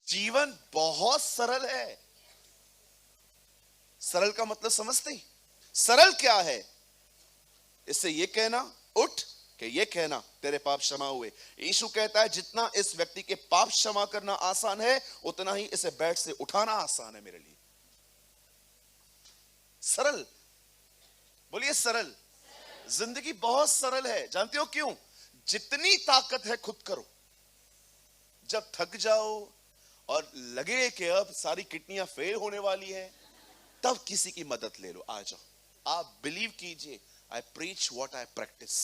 जीवन बहुत सरल है। सरल का मतलब समझते हैं? सरल क्या है? इससे ये कहना उठ कि ये कहना तेरे पाप क्षमा हुए। यीशु कहता है जितना इस व्यक्ति के पाप क्षमा करना आसान है, उतना ही इसे बेड से उठाना आसान है मेरे लिए। सरल, बोलिए सरल। जिंदगी बहुत सरल है। जानते हो क्यों? जितनी ताकत है खुद करो। जब थक जाओ और लगे कि अब सारी किडनियां फेल होने वाली है, तब किसी की मदद ले लो, आ जाओ। आप बिलीव कीजिए, आई प्रीच व्हाट आई प्रैक्टिस।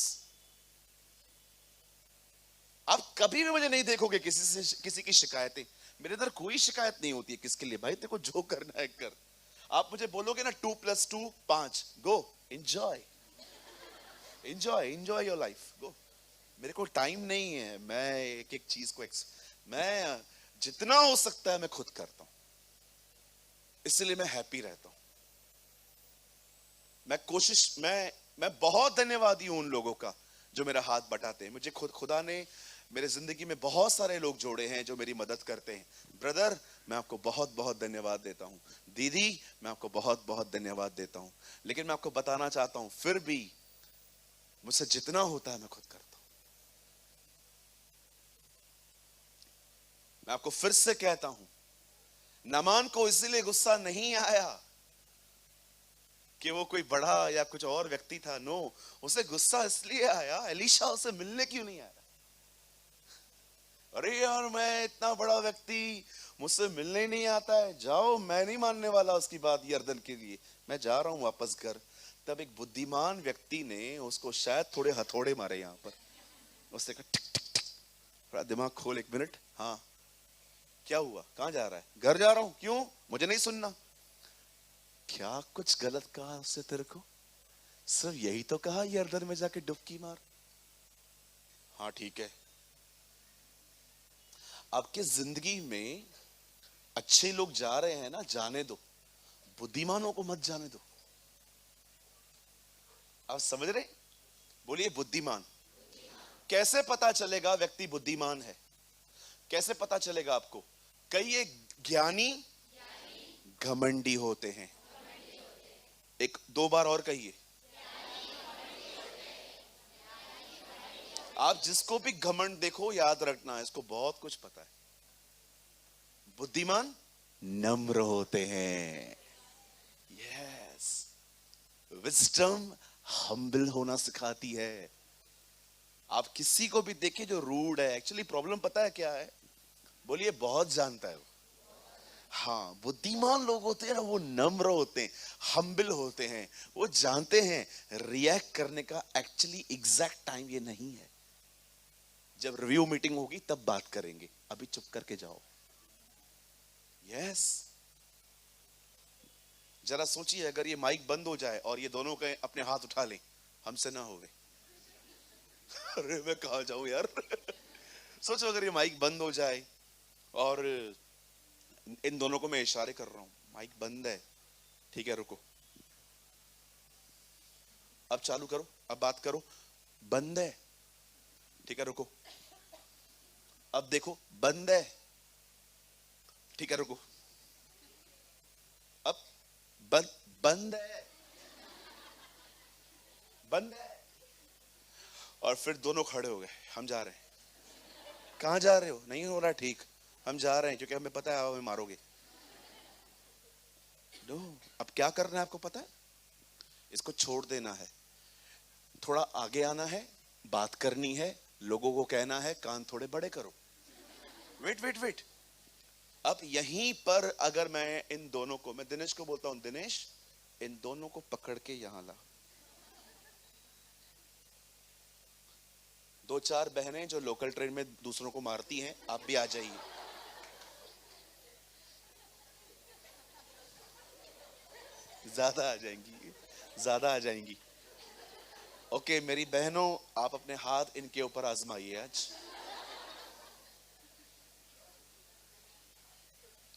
आप कभी भी मुझे नहीं देखोगे किसी की शिकायतें। मेरे अंदर कोई शिकायत नहीं होती है किसके लिए। भाई तेरे को जो करना है कर। आप मुझे बोलोगे ना 2+2 5, go enjoy, enjoy enjoy your life, go. मेरे को टाइम नहीं है, मैं एक एक चीज को मैं जितना हो सकता है मैं खुद करता हूं, इसलिए मैं हैप्पी रहता हूं। मैं बहुत धन्यवादी हूं उन लोगों का जो मेरा हाथ बटाते हैं। मुझे खुदा ने मेरे जिंदगी में बहुत सारे लोग जोड़े हैं जो मेरी मदद करते हैं। ब्रदर, मैं आपको बहुत बहुत धन्यवाद देता हूं। दीदी, मैं आपको बहुत बहुत धन्यवाद देता हूं। लेकिन मैं आपको बताना चाहता हूं, फिर भी मुझसे जितना होता है मैं खुद करता हूं। मैं आपको फिर से कहता हूं, नामान को इसलिए गुस्सा नहीं आया कि वो कोई बड़ा या कुछ और व्यक्ति था। नो, उसे गुस्सा इसलिए आया, एलीशा उसे मिलने क्यों नहीं आया? अरे यार, मैं इतना बड़ा व्यक्ति, मुझसे मिलने ही नहीं आता है। जाओ, मैं नहीं मानने वाला उसकी बात यर्दन के लिए, मैं जा रहा हूं वापस घर। तब एक बुद्धिमान व्यक्ति ने उसको शायद थोड़े हथौड़े मारे यहां पर। उसने कहा टिक टिक टिक, थोड़ा दिमाग खोल, 1 मिनट। हाँ, क्या हुआ? कहां जा रहा है? घर जा रहा हूं। क्यों? मुझे नहीं सुनना। क्या कुछ गलत कहा उससे तेरे को? सिर्फ यही तो कहा यर्दन में जाके डुबकी मार। हाँ ठीक है। आपके जिंदगी में अच्छे लोग जा रहे हैं ना, जाने दो। बुद्धिमानों को मत जाने दो। आप समझ रहे? बोलिए बुद्धिमान। कैसे पता चलेगा व्यक्ति बुद्धिमान है? कैसे पता चलेगा आपको? कई एक ज्ञानी घमंडी होते हैं। एक दो बार और कहिए। आप जिसको भी घमंड देखो, याद रखना है इसको बहुत कुछ पता है। बुद्धिमान नम्र होते हैं। यस, विजडम हम्बल होना सिखाती है। आप किसी को भी देखिए जो रूड है, एक्चुअली प्रॉब्लम पता है क्या है? बोलिए, बहुत जानता है वो। हाँ, बुद्धिमान लोग होते हैं ना, वो नम्र होते हैं, हम्बल होते हैं। वो जानते हैं रिएक्ट करने का एक्चुअली एग्जैक्ट टाइम ये नहीं है। जब रिव्यू मीटिंग होगी तब बात करेंगे, अभी चुप करके जाओ। यस। जरा सोचिए, अगर ये माइक बंद हो जाए और ये दोनों के अपने हाथ उठा लें, हमसे ना होवे। अरे मैं कहा जाऊं यार। सोचो अगर ये माइक बंद हो जाए और इन दोनों को मैं इशारे कर रहा हूं, माइक बंद है, ठीक है रुको, अब चालू करो, अब बात करो, बंद है, ठीक है रुको, अब देखो बंद है, ठीक है रुको, अब बंद बंद है, बंद है। और फिर दोनों खड़े हो गए, हम जा रहे हैं। कहां जा रहे हो? नहीं हो रहा ठीक, हम जा रहे हैं क्योंकि हमें पता है आप हमें मारोगे। नो, अब क्या करना है आपको पता है? इसको छोड़ देना है, थोड़ा आगे आना है, बात करनी है, लोगों को कहना है कान थोड़े बड़े करो। वेट वेट वेट, अब यहीं पर अगर मैं इन दोनों को, मैं दिनेश को बोलता हूं, दिनेश इन दोनों को पकड़ के यहां ला। दो चार बहनें जो लोकल ट्रेन में दूसरों को मारती हैं, आप भी आ जाइए। ज्यादा आ जाएंगी, ज्यादा आ जाएंगी। ओके मेरी बहनों, आप अपने हाथ इनके ऊपर आजमाइए आज।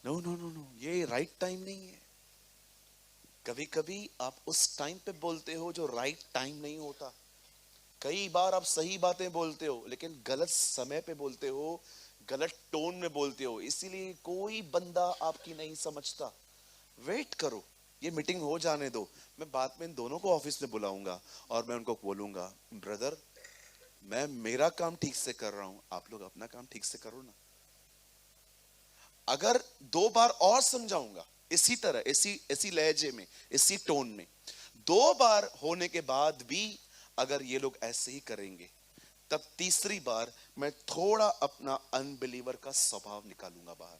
नो नो नो नो, ये राइट टाइम नहीं है। कभी कभी आप उस टाइम पे बोलते हो जो राइट टाइम नहीं होता। कई बार आप सही बातें बोलते हो लेकिन गलत समय पे बोलते हो। गलत टोन में बोलते हो, इसीलिए कोई बंदा आपकी नहीं समझता। वेट करो, ये मीटिंग हो जाने दो, मैं बाद में इन दोनों को ऑफिस में बुलाऊंगा और मैं उनको बोलूंगा, ब्रदर मैं मेरा काम ठीक से कर रहा हूं, आप लोग अपना काम ठीक से करो ना। अगर 2 बार और समझाऊंगा इसी तरह, इसी इसी लहजे में, इसी टोन में, 2 बार होने के बाद भी अगर ये लोग ऐसे ही करेंगे, तब तीसरी बार मैं थोड़ा अपना अनबिलीवर का स्वभाव निकालूंगा बाहर।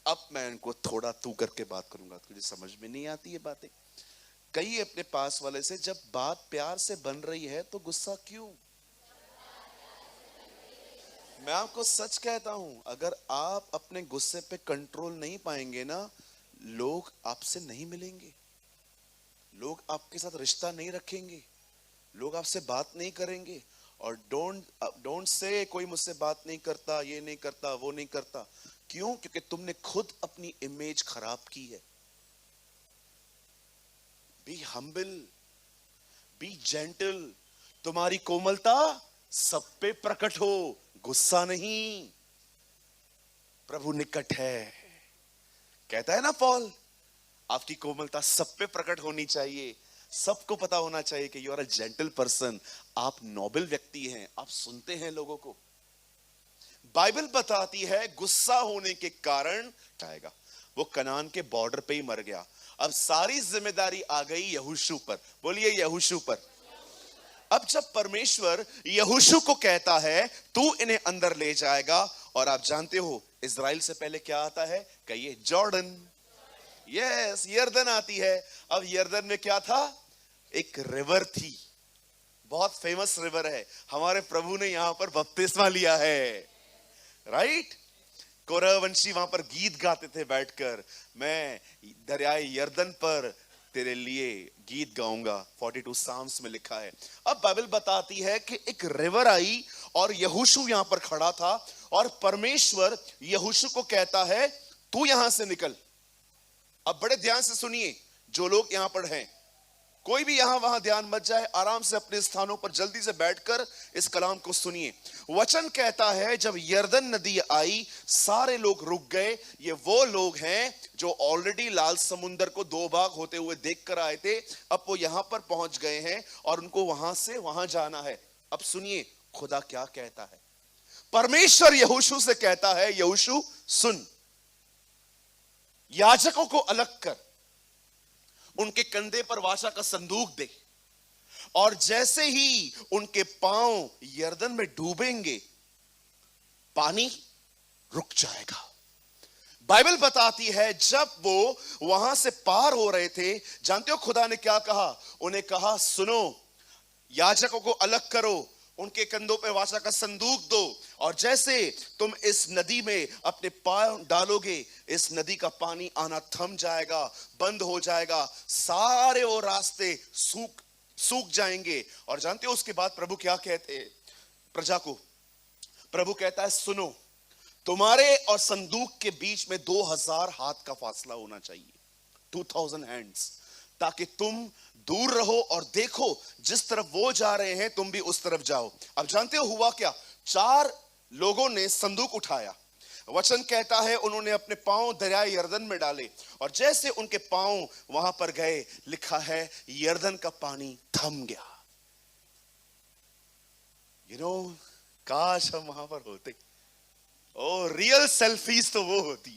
अब मैं इनको थोड़ा तू करके बात करूंगा, तुझे समझ में नहीं आती है बातें। कही अपने पास वाले से, जब बात प्यार से बन रही है तो गुस्सा क्यों? मैं आपको सच कहता हूं, अगर आप अपने गुस्से पे कंट्रोल नहीं पाएंगे ना, लोग आपसे नहीं मिलेंगे, लोग आपके साथ रिश्ता नहीं रखेंगे, लोग आपसे बात नहीं करेंगे। और डोंट से कोई मुझसे बात नहीं करता, ये नहीं करता, वो नहीं करता। क्यों? क्योंकि तुमने खुद अपनी इमेज खराब की है। बी हम्बल, बी जेंटल, तुम्हारी कोमलता सब पे प्रकट हो, गुस्सा नहीं। प्रभु निकट है, कहता है ना पॉल, आपकी कोमलता सब पे प्रकट होनी चाहिए, सबको पता होना चाहिए कि you are a gentle person, आप नोबल व्यक्ति हैं, आप सुनते हैं लोगों को। बाइबल बताती है गुस्सा होने के कारण आएगा, वो कनान के बॉर्डर पे ही मर गया। अब सारी जिम्मेदारी आ गई यहोशू पर, बोलिए यहोशू पर। अब जब परमेश्वर यहोशू को कहता है तू इन्हें अंदर ले जाएगा, और आप जानते हो इजराइल से पहले क्या आता है, कहिए जॉर्डन। यस, यर्दन आती है। अब यर्दन में क्या था? एक रिवर थी, बहुत फेमस रिवर है, हमारे प्रभु ने यहां पर बपतिस्मा लिया है, राइट। कोरहवंशी वहां पर गीत गाते थे बैठकर, मैं दरियाए यर्दन पर तेरे लिए गीत गाऊंगा, 42 साम्स में लिखा है। अब बाइबल बताती है कि एक रिवर आई और यहोशू यहां पर खड़ा था, और परमेश्वर यहोशू को कहता है तू यहां से निकल। अब बड़े ध्यान से सुनिए, जो लोग यहां पर हैं, कोई भी यहां वहां ध्यान मत जाए, आराम से अपने स्थानों पर जल्दी से बैठकर इस कलाम को सुनिए। वचन कहता है जब यर्दन नदी आई, सारे लोग रुक गए। ये वो लोग हैं जो ऑलरेडी लाल समुंदर को 2 भाग होते हुए देख कर आए थे, अब वो यहां पर पहुंच गए हैं और उनको वहां से वहां जाना है। अब सुनिए खुदा क्या कहता है। परमेश्वर यहोशू से कहता है, यहोशू सुन, याजकों को अलग कर, उनके कंधे पर वाचा का संदूक दे, और जैसे ही उनके पांव यर्दन में डूबेंगे पानी रुक जाएगा। बाइबल बताती है जब वो वहां से पार हो रहे थे, जानते हो खुदा ने क्या कहा? उन्हें कहा सुनो, याजकों को अलग करो, उनके कंधों पे वाचा का संदूक दो, और जैसे तुम इस नदी में अपने पांव डालोगे, इस नदी का पानी आना थम जाएगा, बंद हो जाएगा, सारे वो रास्ते सूख जाएंगे। और जानते हो उसके बाद प्रभु क्या कहते हैं प्रजा को? प्रभु कहता है सुनो, तुम्हारे और संदूक के बीच में 2000 हाथ का फासला होना चाहिए, 2000 हैंड्स, ताकि तुम दूर रहो और देखो जिस तरफ वो जा रहे हैं तुम भी उस तरफ जाओ। अब जानते हो हुआ क्या? 4 लोगों ने संदूक उठाया, वचन कहता है उन्होंने अपने पांव दरियाए यर्दन में डाले, और जैसे उनके पांव वहां पर गए, लिखा है यर्दन का पानी थम गया। काश हम वहां पर होते। ओ रियल सेल्फीज तो वो होती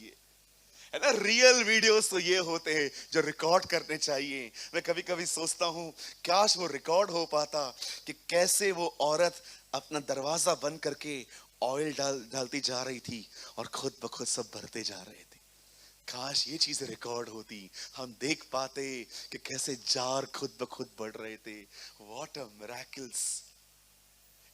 है ना, रियल वीडियोस तो ये होते हैं जो रिकॉर्ड करने चाहिए। मैं कभी कभी सोचता हूं काश वो रिकॉर्ड हो पाता कि कैसे वो औरत अपना दरवाजा बंद करके ऑयल डालती जा रही थी और खुद ब खुद सब भरते जा रहे थे। काश ये चीजें रिकॉर्ड होती, हम देख पाते कि कैसे जार खुद ब खुद बढ़ रहे थे। What a miracles.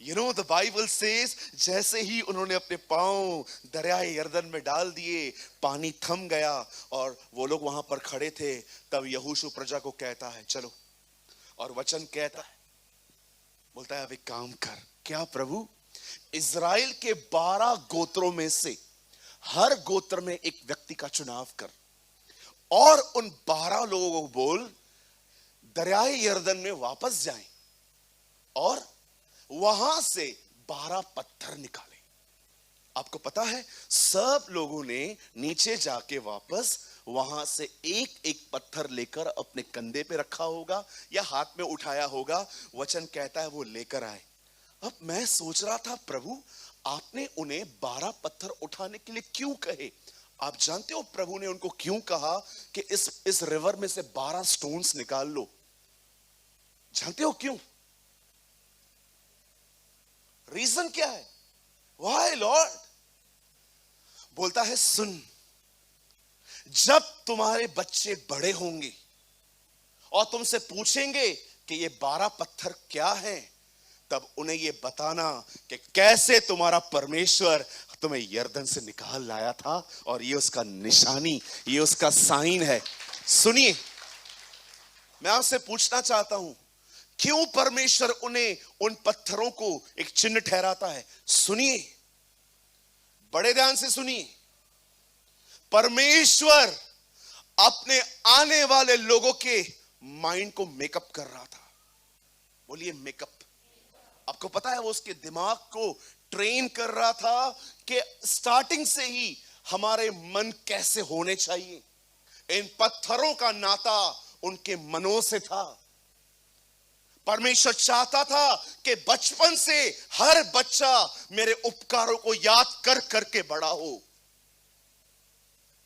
The Bible says जैसे ही उन्होंने अपने पांव दरियाए यर्दन में डाल दिए, पानी थम गया और वो लोग वहां पर खड़े थे। तब यहोशू प्रजा को कहता है चलो, और वचन कहता है, बोलता है अब एक काम कर। क्या प्रभु? इज़राइल के 12 गोत्रों में से हर गोत्र में एक व्यक्ति का चुनाव कर, और उन 12 लोगों को बोल दरियाए यर्दन में वापस जाएं और वहां से 12 पत्थर निकाले। आपको पता है सब लोगों ने नीचे जाके वापस वहां से एक एक पत्थर लेकर अपने कंधे पे रखा होगा या हाथ में उठाया होगा। वचन कहता है वो लेकर आए। अब मैं सोच रहा था, प्रभु आपने उन्हें 12 पत्थर उठाने के लिए क्यों कहे? आप जानते हो प्रभु ने उनको क्यों कहा कि इस रिवर में से 12 स्टोन्स निकाल लो? जानते हो क्यों? रीजन क्या है? Why lord? बोलता है सुन, जब तुम्हारे बच्चे बड़े होंगे और तुमसे पूछेंगे कि ये 12 पत्थर क्या हैं, तब उन्हें ये बताना कि कैसे तुम्हारा परमेश्वर तुम्हें यरदन से निकाल लाया था और ये उसका निशानी, ये उसका साइन है। सुनिए, मैं आपसे पूछना चाहता हूं, क्यों परमेश्वर उन्हें उन पत्थरों को एक चिन्ह ठहराता है? सुनिए, बड़े ध्यान से सुनिए। परमेश्वर अपने आने वाले लोगों के माइंड को मेकअप कर रहा था। बोलिए मेकअप। आपको पता है वो उसके दिमाग को ट्रेन कर रहा था कि स्टार्टिंग से ही हमारे मन कैसे होने चाहिए। इन पत्थरों का नाता उनके मनों से था। परमेश्वर चाहता था कि बचपन से हर बच्चा मेरे उपकारों को याद कर करके बड़ा हो।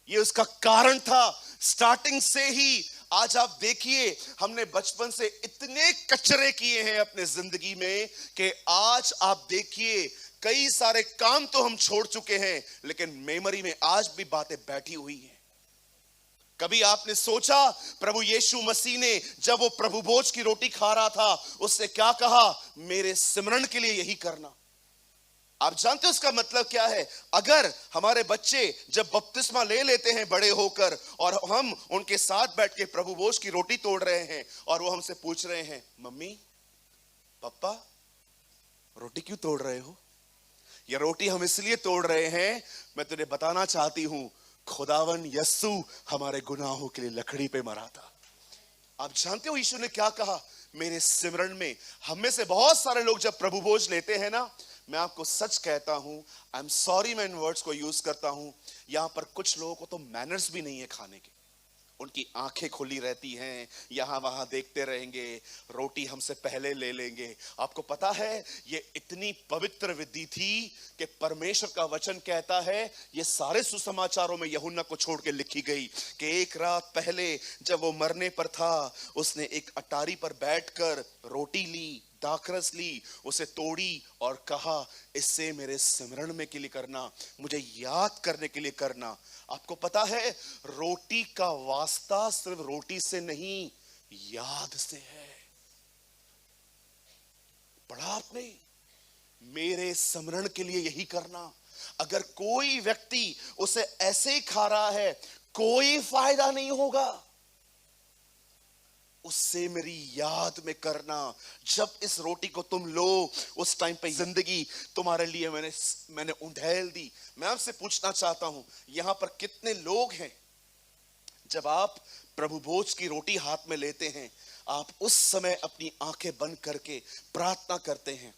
ये उसका कारण था स्टार्टिंग से ही। आज आप देखिए, हमने बचपन से इतने कचरे किए हैं अपने जिंदगी में कि आज आप देखिए कई सारे काम तो हम छोड़ चुके हैं, लेकिन मेमोरी में आज भी बातें बैठी हुई हैं। कभी आपने सोचा प्रभु यीशु मसीह ने जब वो प्रभु भोज की रोटी खा रहा था, उससे क्या कहा? मेरे सिमरन के लिए यही करना। आप जानते हो उसका मतलब क्या है? अगर हमारे बच्चे जब बपतिस्मा ले लेते हैं बड़े होकर और हम उनके साथ बैठ के प्रभु भोज की रोटी तोड़ रहे हैं और वो हमसे पूछ रहे हैं, मम्मी पापा रोटी क्यों तोड़ रहे हो? ये रोटी हम इसलिए तोड़ रहे हैं, मैं तुझे बताना चाहती हूं, खुदावन यस्सु हमारे गुनाहों के लिए लकड़ी पे मरा था। आप जानते हो यीशु ने क्या कहा? मेरे सिमरन में। हम में से बहुत सारे लोग जब प्रभु भोज लेते हैं ना, मैं आपको सच कहता हूं, आई एम सॉरी मैं इन वर्ड्स को यूज करता हूं, यहां पर कुछ लोगों को तो मैनर्स भी नहीं है खाने के। उनकी आंखें खुली रहती हैं, यहां वहां देखते रहेंगे, रोटी हमसे पहले ले लेंगे। आपको पता है ये इतनी पवित्र विधि थी कि परमेश्वर का वचन कहता है, ये सारे सुसमाचारों में यूहन्ना को छोड़ के लिखी गई कि एक रात पहले जब वो मरने पर था, उसने एक अटारी पर बैठकर रोटी ली, दाखरस ली, उसे तोड़ी और कहा, इससे मेरे सिमरन में के लिए करना, मुझे याद करने के लिए करना। आपको पता है रोटी का वास्ता सिर्फ रोटी से नहीं, याद से है। पढ़ा आपने? मेरे सिमरन के लिए यही करना। अगर कोई व्यक्ति उसे ऐसे ही खा रहा है, कोई फायदा नहीं होगा। उससे मेरी याद में करना। जब इस रोटी को तुम लो, उस टाइम पे जिंदगी तुम्हारे लिए मैंने उंडेल दी। मैं आपसे पूछना चाहता हूं, यहां पर कितने लोग हैं जब आप प्रभु भोज की रोटी हाथ में लेते हैं, आप उस समय अपनी आंखें बंद करके प्रार्थना करते हैं,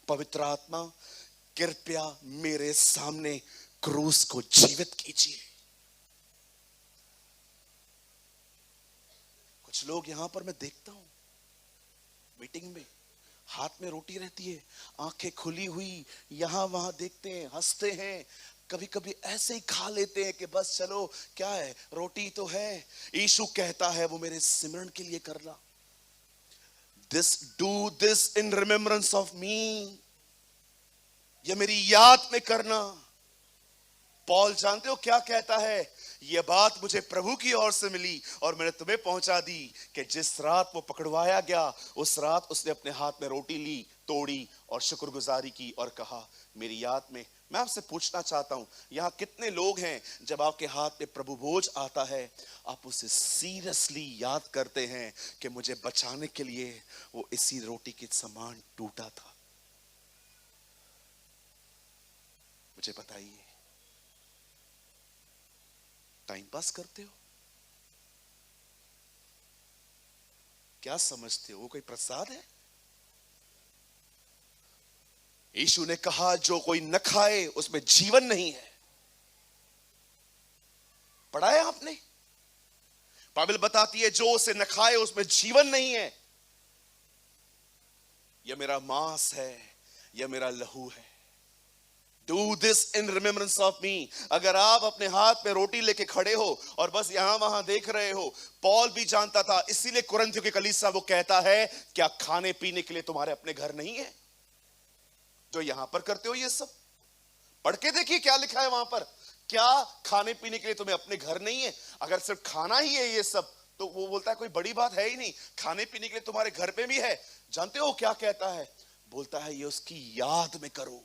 पवित्र आत्मा कृपया मेरे सामने क्रूस को जीवित कीजिए। कुछ लोग यहां पर मैं देखता हूं मीटिंग में, हाथ में रोटी रहती है, आंखें खुली हुई, यहां वहां देखते हैं, हंसते हैं, कभी कभी ऐसे ही खा लेते हैं कि बस चलो क्या है, रोटी तो है। यीशु कहता है वो मेरे सिमरन के लिए करना। Do this in remembrance of me, ये मेरी याद में करना। पॉल जानते हो क्या कहता है? यह बात मुझे प्रभु की ओर से मिली और मैंने तुम्हें पहुंचा दी कि जिस रात वो पकड़वाया गया, उस रात उसने अपने हाथ में रोटी ली, तोड़ी और शुक्रगुजारी की और कहा, मेरी याद में। मैं आपसे पूछना चाहता हूं, यहां कितने लोग हैं जब आपके हाथ में प्रभु भोज आता है, आप उसे सीरियसली याद करते हैं कि मुझे बचाने के लिए वो इसी रोटी के समान टूटा था? मुझे बताइए, टाइम पास करते हो? क्या समझते हो वो कोई प्रसाद है? यीशु ने कहा जो कोई न खाए उसमें जीवन नहीं है। पढ़ा है आपने? बाइबल बताती है जो उसे न खाए उसमें जीवन नहीं है। यह मेरा मांस है, यह मेरा लहू है। Do this in remembrance of me। अगर आप अपने हाथ में रोटी लेके खड़े हो और बस यहां वहां देख रहे हो, पौल भी जानता था, इसीलिए कुरिन्थियों की कलीसिया वो कहता है क्या खाने पीने के लिए तुम्हारे अपने घर नहीं है जो यहां पर करते हो ये सब? पढ़ के देखिए क्या लिखा है वहां पर। क्या खाने पीने के लिए तुम्हें अपने घर नहीं है? अगर सिर्फ खाना ही है ये सब तो वो बोलता है कोई बड़ी बात है ही नहीं, खाने पीने के लिए तुम्हारे घर पे भी है। जानते हो क्या कहता है? बोलता है ये उसकी याद में करो।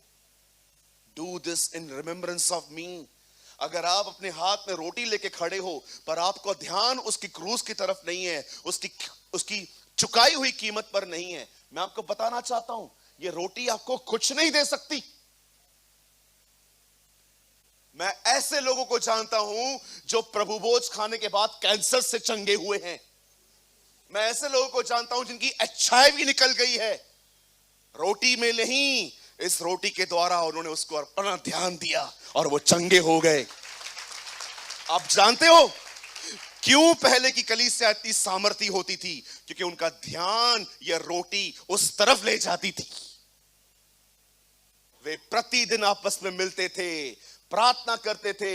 Do this in remembrance of me। अगर आप अपने हाथ में रोटी लेके खड़े हो पर आपका ध्यान उसकी क्रूस की तरफ नहीं है, उसकी चुकाई हुई कीमत पर नहीं है, मैं आपको बताना चाहता हूं ये रोटी आपको कुछ नहीं दे सकती। मैं ऐसे लोगों को जानता हूं जो प्रभु भोज खाने के बाद कैंसर से चंगे हुए हैं। मैं ऐसे लोगों को जानता हूं जिनकी HIV निकल गई है। रोटी में नहीं, इस रोटी के द्वारा उन्होंने उसको अपना ध्यान दिया और वो चंगे हो गए। आप जानते हो क्यों पहले की कलीसिया इतनी सामर्थी होती थी? क्योंकि उनका ध्यान या रोटी उस तरफ ले जाती थी। वे प्रतिदिन आपस में मिलते थे, प्रार्थना करते थे,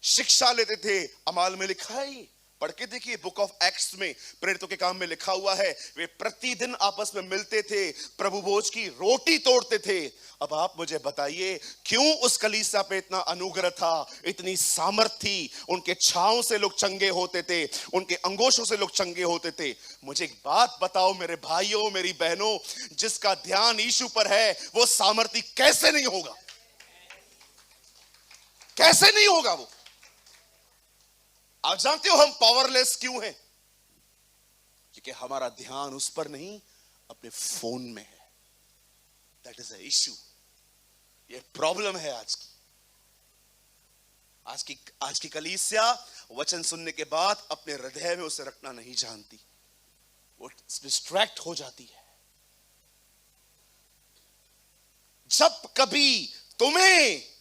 शिक्षा लेते थे। अमाल में लिखा है, पढ़ के देखिए, बुक ऑफ एक्ट्स में, प्रेरितों के काम में लिखा हुआ है, वे प्रतिदिन आपस में मिलते थे, प्रभु भोज की रोटी तोड़ते थे। अब आप मुझे बताइए क्यों उस कलीसिया पे इतना अनुग्रह था, इतनी सामर्थ थी? उनके छांव से लोग चंगे होते थे, उनके अंगोशों से लोग चंगे होते थे। मुझे एक बात बताओ मेरे भाइयों, मेरी बहनों, जिसका ध्यान यीशु पर है वो सामर्थी कैसे नहीं होगा? कैसे नहीं होगा वो? आप जानते हो हम पावरलेस क्यों हैं? क्योंकि हमारा ध्यान उस पर नहीं, अपने फोन में है। That is a issue. ये प्रॉब्लम है आज की कलीसिया वचन सुनने के बाद अपने हृदय में उसे रखना नहीं जानती, वो डिस्ट्रैक्ट हो जाती है। जब कभी तुम्हें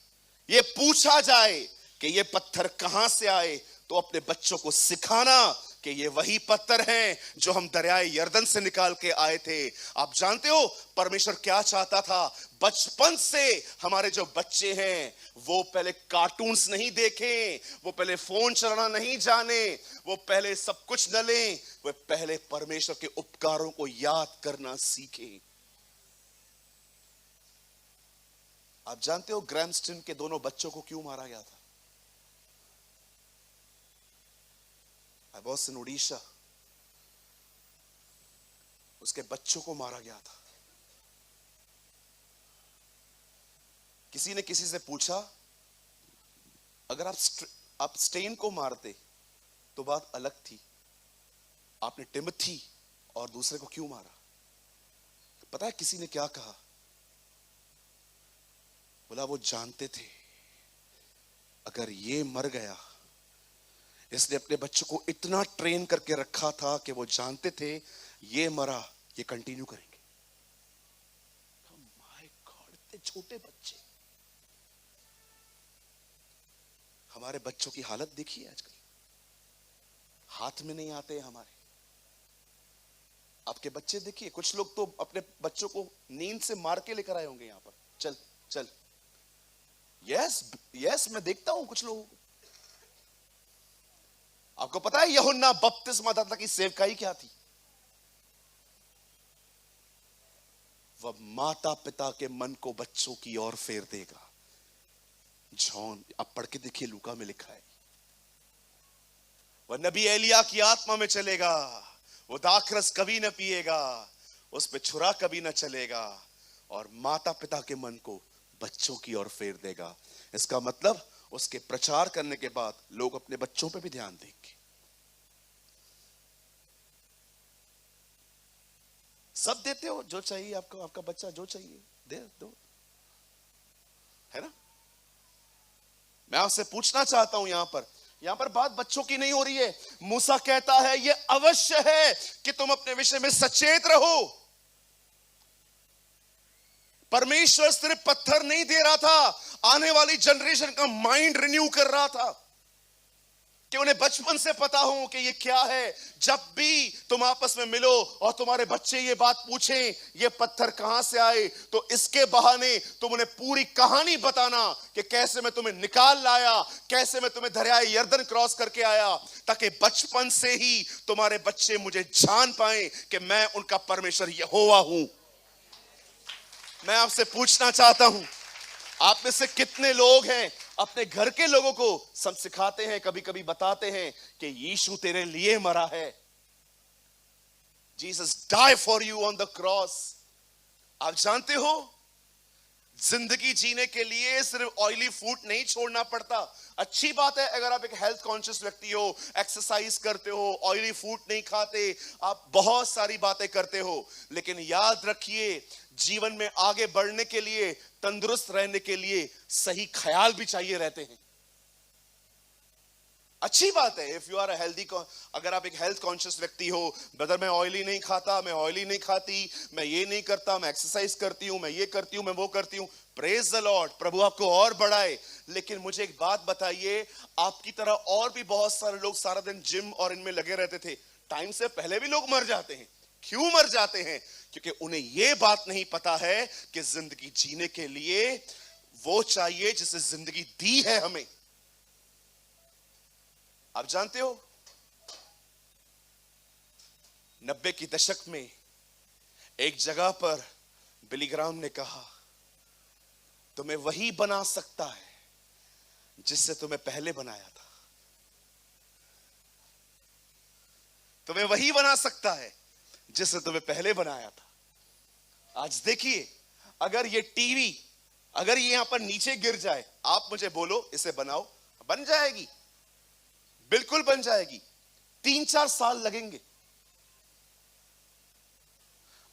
ये पूछा जाए कि ये पत्थर कहां से आए, तो अपने बच्चों को सिखाना कि ये वही पत्थर हैं जो हम दरियाए यर्दन से निकाल के आए थे। आप जानते हो परमेश्वर क्या चाहता था? बचपन से हमारे जो बच्चे हैं वो पहले कार्टून्स नहीं देखें, वो पहले फोन चलाना नहीं जाने, वो पहले सब कुछ न लें, वो पहले परमेश्वर के उपकारों को याद करना सीखें। आप जानते हो ग्रैमस्टन के दोनों बच्चों को क्यों मारा गया था? I was in उड़ीसा, उसके बच्चों को मारा गया था। किसी ने किसी से पूछा अगर आप स्टेन को मारते तो बात अलग थी, आपने टिमोथी और दूसरे को क्यों मारा? पता है किसी ने क्या कहा? बोला वो जानते थे अगर ये मर गया, इसने अपने बच्चों को इतना ट्रेन करके रखा था कि वो जानते थे ये मरा, ये कंटिन्यू करेंगे। माय गॉड, इतने छोटे बच्चे। हमारे बच्चों की हालत देखिए आजकल, हाथ में नहीं आते हमारे। आपके बच्चे देखिए, कुछ लोग तो अपने बच्चों को नींद से मार के लेकर आए होंगे यहां पर, चल चल। यस मैं देखता हूं कुछ लोगों को। आपको पता है यूहन्ना बपतिस्मा दाता की सेवकाई क्या थी? वह माता पिता के मन को बच्चों की ओर फेर देगा। जॉन, आप पढ़ के देखिए, लूका में लिखा है। वह नबी एलिया की आत्मा में चलेगा, वो दाखरस कभी न पिएगा, उस पे छुरा कभी न चलेगा, और माता पिता के मन को बच्चों की ओर फेर देगा। इसका मतलब उसके प्रचार करने के बाद लोग अपने बच्चों पे भी ध्यान देंगे। सब देते हो जो चाहिए आपको, आपका बच्चा जो चाहिए दे दो, है ना? मैं आपसे पूछना चाहता हूं, यहां पर बात बच्चों की नहीं हो रही है। मूसा कहता है यह अवश्य है कि तुम अपने विषय में सचेत रहो। परमेश्वर सिर्फ पत्थर नहीं दे रहा था, आने वाली जनरेशन का माइंड रिन्यू कर रहा था कि उन्हें बचपन से पता हो कि ये क्या है। जब भी तुम आपस में मिलो और तुम्हारे बच्चे ये बात पूछें ये पत्थर कहां से आए, तो इसके बहाने तुम उन्हें पूरी कहानी बताना कि कैसे मैं तुम्हें निकाल लाया, कैसे मैं तुम्हें दरियाए यरदन क्रॉस करके आया, ताकि बचपन से ही तुम्हारे बच्चे मुझे जान पाएं कि मैं उनका परमेश्वर यहोवा हूं। मैं आपसे पूछना चाहता हूं, आप में से कितने लोग हैं अपने घर के लोगों को सब सिखाते हैं, कभी कभी बताते हैं कि यीशु तेरे लिए मरा है, Jesus die for you on the cross. आप जानते हो जिंदगी जीने के लिए सिर्फ ऑयली फूड नहीं छोड़ना पड़ता। अच्छी बात है अगर आप एक हेल्थ कॉन्शियस व्यक्ति हो, एक्सरसाइज करते हो, ऑयली फूड नहीं खाते, आप बहुत सारी बातें करते हो, लेकिन याद रखिए जीवन में आगे बढ़ने के लिए, तंदुरुस्त रहने के लिए सही ख्याल भी चाहिए रहते हैं। अच्छी बात है if you are a healthy, अगर आप एक हेल्थ कॉन्शियस व्यक्ति हो, ब्रदर मैं ऑयली नहीं खाता, मैं ऑयली नहीं खाती, मैं ये नहीं करता, मैं एक्सरसाइज करती हूं, मैं ये करती हूं, मैं वो करती हूं, प्रेज द लॉर्ड, प्रभु आपको और बढ़ाए। लेकिन मुझे एक बात बताइए, आपकी तरह और भी बहुत सारे लोग सारा दिन जिम और इनमें लगे रहते थे, टाइम से पहले भी लोग मर जाते हैं। क्यों मर जाते हैं? क्योंकि उन्हें यह बात नहीं पता है कि जिंदगी जीने के लिए वो चाहिए जिसे जिंदगी दी है हमें। आप जानते हो 90 की दशक में एक जगह पर बिली ग्राहम ने कहा, तुम्हें वही बना सकता है जिससे तुम्हें पहले बनाया था। तुम्हें वही बना सकता है जिससे तुम्हें पहले बनाया था। आज देखिए, अगर ये टीवी अगर ये यहां पर नीचे गिर जाए, आप मुझे बोलो इसे बनाओ, बन जाएगी, बिल्कुल बन जाएगी, 3-4 साल लगेंगे।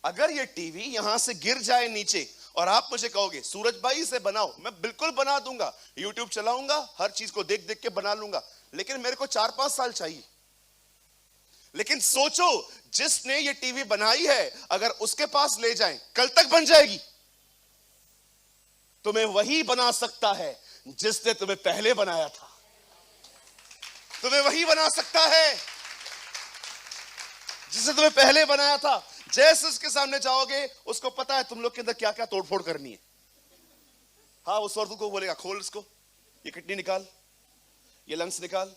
अगर ये टीवी यहां से गिर जाए नीचे और आप मुझे कहोगे सूरज भाई इसे बनाओ, मैं बिल्कुल बना दूंगा, यूट्यूब चलाऊंगा, हर चीज को देख देख के बना लूंगा, लेकिन मेरे को 4-5 साल चाहिए। लेकिन सोचो, जिसने ये टीवी बनाई है अगर उसके पास ले जाएं, कल तक बन जाएगी। तुम्हें वही बना सकता है जिसने तुम्हें पहले बनाया था। तुम्हें वही बना सकता है जिसे तुम्हें पहले बनाया था। जैसे उसके सामने जाओगे, उसको पता है तुम लोग के अंदर क्या क्या तोड़फोड़ करनी है। हाँ, उस वर्दू को बोलेगा खोल इसको, ये किडनी निकाल, ये लंग्स निकाल,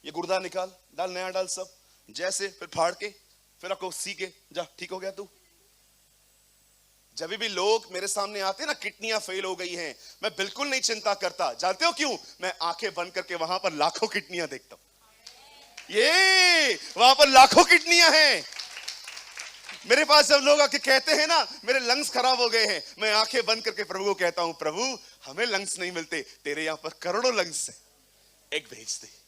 ये गुर्दा निकाल, डाल नया डाल, सब जैसे, फिर फाड़ के, फिर आपको सी के जा, ठीक हो गया तू। जब भी लोग मेरे सामने आते हैं ना, किडनियां फेल हो गई हैं, मैं बिल्कुल नहीं चिंता करता। जानते हो क्यों? मैं आंखें बंद करके वहां पर लाखों किडनियां देखता हूं। ये वहां पर लाखों किडनियां हैं। मेरे पास जब लोग आके कहते हैं ना मेरे लंग्स खराब हो गए हैं, मैं आंखें बंद करके प्रभु को कहता हूं, प्रभु हमें लंग्स नहीं मिलते, तेरे यहां पर करोड़ों लंग्स हैं, एक भेज दे।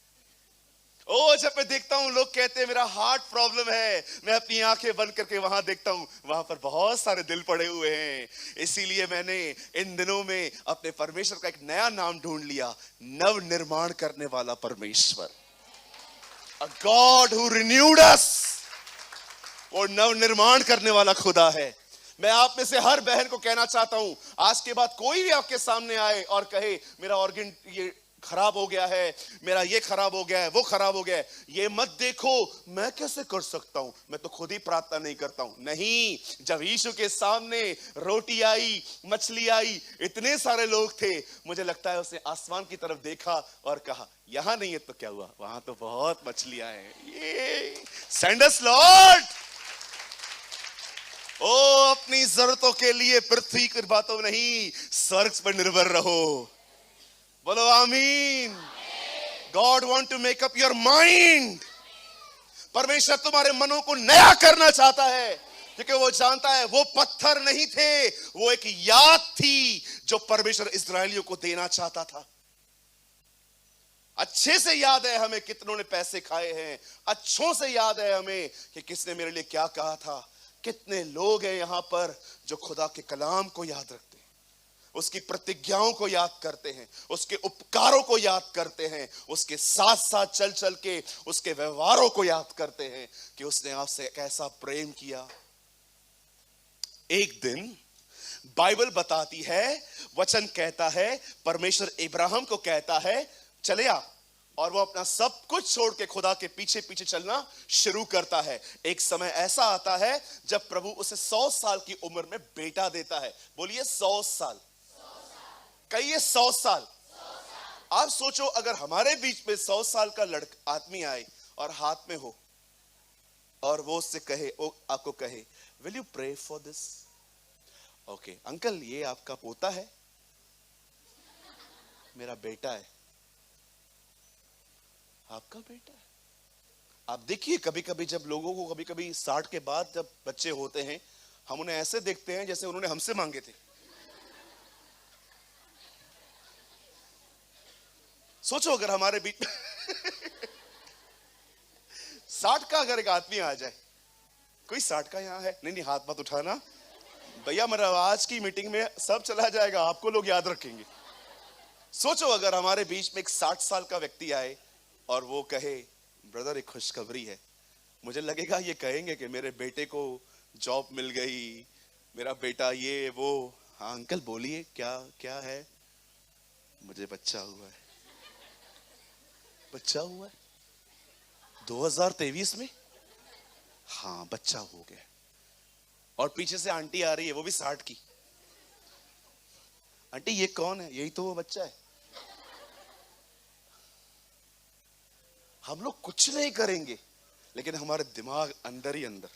ओ, जब मैं देखता हूं लोग कहते हैं मेरा हार्ट प्रॉब्लम है, मैं अपनी आंखें बंद करके वहां देखता हूं, वहां पर बहुत सारे दिल पड़े हुए हैं। इसीलिए मैंने इन दिनों में अपने परमेश्वर का एक नया नाम ढूंढ लिया, नव निर्माण करने वाला परमेश्वर। अ गॉड हु रिन्यूड अस। वो नव निर्माण करने वाला खुदा है। मैं आप में से हर बहन को कहना चाहता हूं, आज के बाद कोई भी आपके सामने आए और कहे मेरा ऑर्गन ये खराब हो गया है, मेरा ये खराब हो गया है, वो खराब हो गया है, ये मत देखो मैं कैसे कर सकता हूं, मैं तो खुद ही प्रार्थना नहीं करता हूं। नहीं, जब यीशु के सामने रोटी आई, मछली आई, इतने सारे लोग थे, मुझे लगता है उसने आसमान की तरफ देखा और कहा यहां नहीं है तो क्या हुआ, वहां तो बहुत मछलियां हैं, ये सेंड अस लॉर्ड। ओ, अपनी जरूरतों के लिए पृथ्वी की बातों नहीं, स्वर्ग पर निर्भर रहो। बोलो आमीन। God want to make up your mind. परमेश्वर तुम्हारे मनों को नया करना चाहता है, क्योंकि वो जानता है वो पत्थर नहीं थे, वो एक याद थी जो परमेश्वर इस्राएलियों को देना चाहता था। अच्छे से याद है हमें कितनों ने पैसे खाए हैं, अच्छों से याद है हमें कि किसने मेरे लिए क्या कहा था। कितने लोग हैं यहां पर जो खुदा के कलाम को याद रखते हैं, उसकी प्रतिज्ञाओं को याद करते हैं, उसके उपकारों को याद करते हैं, उसके साथ साथ चल चल के उसके व्यवहारों को याद करते हैं कि उसने आपसे कैसा प्रेम किया। एक दिन बाइबल बताती है, वचन कहता है, परमेश्वर इब्राहिम को कहता है चले आ, और वो अपना सब कुछ छोड़ के खुदा के पीछे पीछे चलना शुरू करता है। एक समय ऐसा आता है जब प्रभु उसे 100 साल की उम्र में बेटा देता है। बोलिए 100 साल, कहिए 100 साल। आप सोचो अगर हमारे बीच में 100 साल का लड़का आदमी आए और हाथ में हो और वो उससे कहे, वो आपको कहे will you pray for this? Okay uncle, ये आपका पोता है, मेरा बेटा है। आपका बेटा है? आप देखिए कभी कभी जब लोगों को कभी कभी 60 के बाद जब बच्चे होते हैं, हम उन्हें ऐसे देखते हैं जैसे उन्होंने हमसे मांगे थे। सोचो अगर हमारे बीच 60 का अगर एक आदमी आ जाए, कोई 60 का यहां है? नहीं नहीं, हाथ मत उठाना भैया, मेरा आज की मीटिंग में सब चला जाएगा, आपको लोग याद रखेंगे। सोचो अगर हमारे बीच में एक 60 साल का व्यक्ति आए और वो कहे ब्रदर एक खुशखबरी है। मुझे लगेगा ये कहेंगे कि मेरे बेटे को जॉब मिल गई, मेरा बेटा ये वो। हाँ अंकल बोलिए, क्या क्या है? मुझे बच्चा हुआ है। बच्चा हुआ है 2023 में? हाँ बच्चा हो गया। और पीछे से आंटी आ रही है, वो भी 60 की। आंटी ये कौन है? यही तो वो बच्चा है। हम लोग कुछ नहीं करेंगे, लेकिन हमारे दिमाग अंदर ही अंदर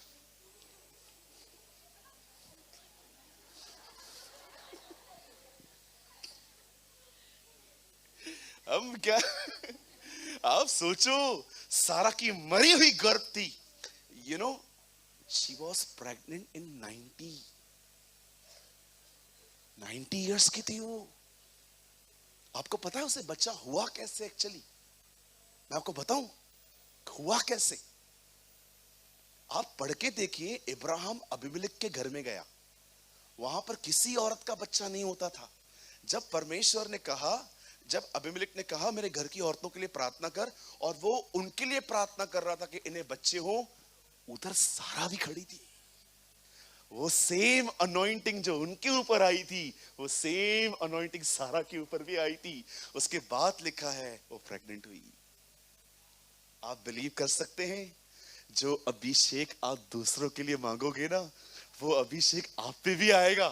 हम क्या आप सोचो, सारा की मरी हुई गर्भ थी। You know she was pregnant in 90 years की थी वो। आपको पता है उसे बच्चा हुआ कैसे? एक्चुअली मैं आपको बताऊं हुआ कैसे। आप पढ़ के देखिए, इब्राहिम अबीमेलेक के घर में गया, वहां पर किसी औरत का बच्चा नहीं होता था। जब परमेश्वर ने कहा, जब अबीमेलेक ने कहा मेरे घर की औरतों के लिए प्रार्थना कर, और वो उनके लिए प्रार्थना कर रहा था कि इन्हें बच्चे हो, उधर सारा भी खड़ी थी। वो सेम अनॉइंटिंग जो उनके ऊपर आई थी, वो सेम अनॉइंटिंग सारा के ऊपर भी आई थी। उसके बाद लिखा है वो प्रेग्नेंट हुई। आप बिलीव कर सकते हैं, जो अभिषेक आप दूसरों के लिए मांगोगे ना, वो अभिषेक आप पे भी आएगा।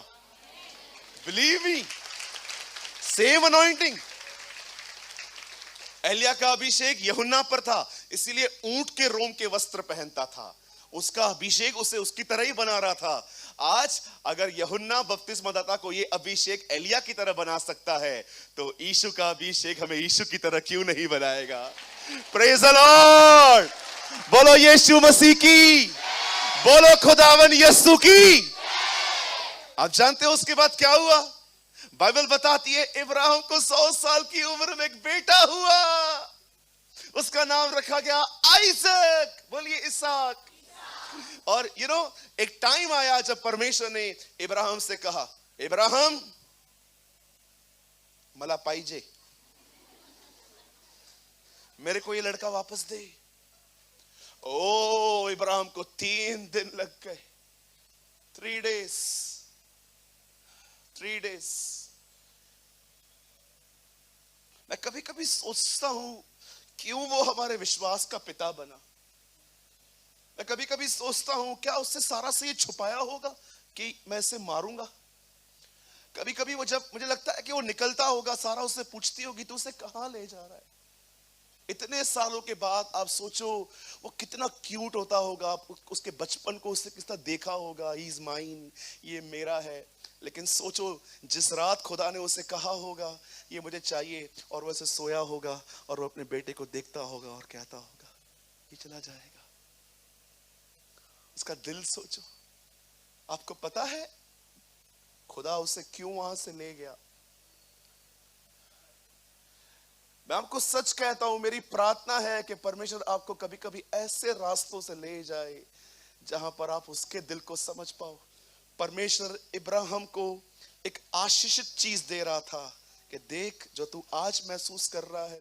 Believe me, same anointing. एलिया का अभिषेक यूहन्ना पर था, इसीलिए ऊंट के रोम के वस्त्र पहनता था। उसका अभिषेक उसे उसकी तरह ही बना रहा था। आज अगर यूहन्ना बपतिस्मादाता को ये अभिषेक एलिया की तरह बना सकता है, तो यीशु का अभिषेक हमें यीशु की तरह क्यों नहीं बनाएगा? Praise the Lord. बोलो यीशु मसीह की, बोलो खुदावन यीशु की। आप जानते हो उसके बाद क्या हुआ? बाइबल बताती है इब्राहिम को 100 साल की उम्र में एक बेटा हुआ। उसका नाम रखा गया आइजक। बोलिए इसहाक। और एक टाइम आया जब परमेश्वर ने इब्राहिम से कहा, इब्राहिम मला पाइजे, मेरे को ये लड़का वापस दे। ओ इब्राहिम को 3 दिन लग गए, 3 डेज। मैं कभी कभी सोचता हूं क्यों वो हमारे विश्वास का पिता बना। मैं कभी कभी सोचता हूं क्या उससे सारा से ये छुपाया होगा कि मैं इसे मारूंगा। कभी कभी वो, जब मुझे लगता है कि वो निकलता होगा, सारा उससे पूछती होगी तू उसे कहां ले जा रहा है। इतने सालों के बाद आप सोचो वो कितना क्यूट होता होगा। उसके बचपन को उससे किस तरह देखा होगा, ही इज माइन, ये मेरा है। लेकिन सोचो जिस रात खुदा ने उसे कहा होगा ये मुझे चाहिए, और वैसे सोया होगा और वो अपने बेटे को देखता होगा और कहता होगा ये चला जाएगा। उसका दिल सोचो। आपको पता है खुदा उसे क्यों वहां से ले गया? मैं आपको सच कहता हूं, मेरी प्रार्थना है कि परमेश्वर आपको कभी कभी ऐसे रास्तों से ले जाए जहां पर आप उसके दिल को समझ पाओ। परमेश्वर इब्राहिम को एक आशीषित चीज दे रहा था कि देख जो तू आज महसूस कर रहा है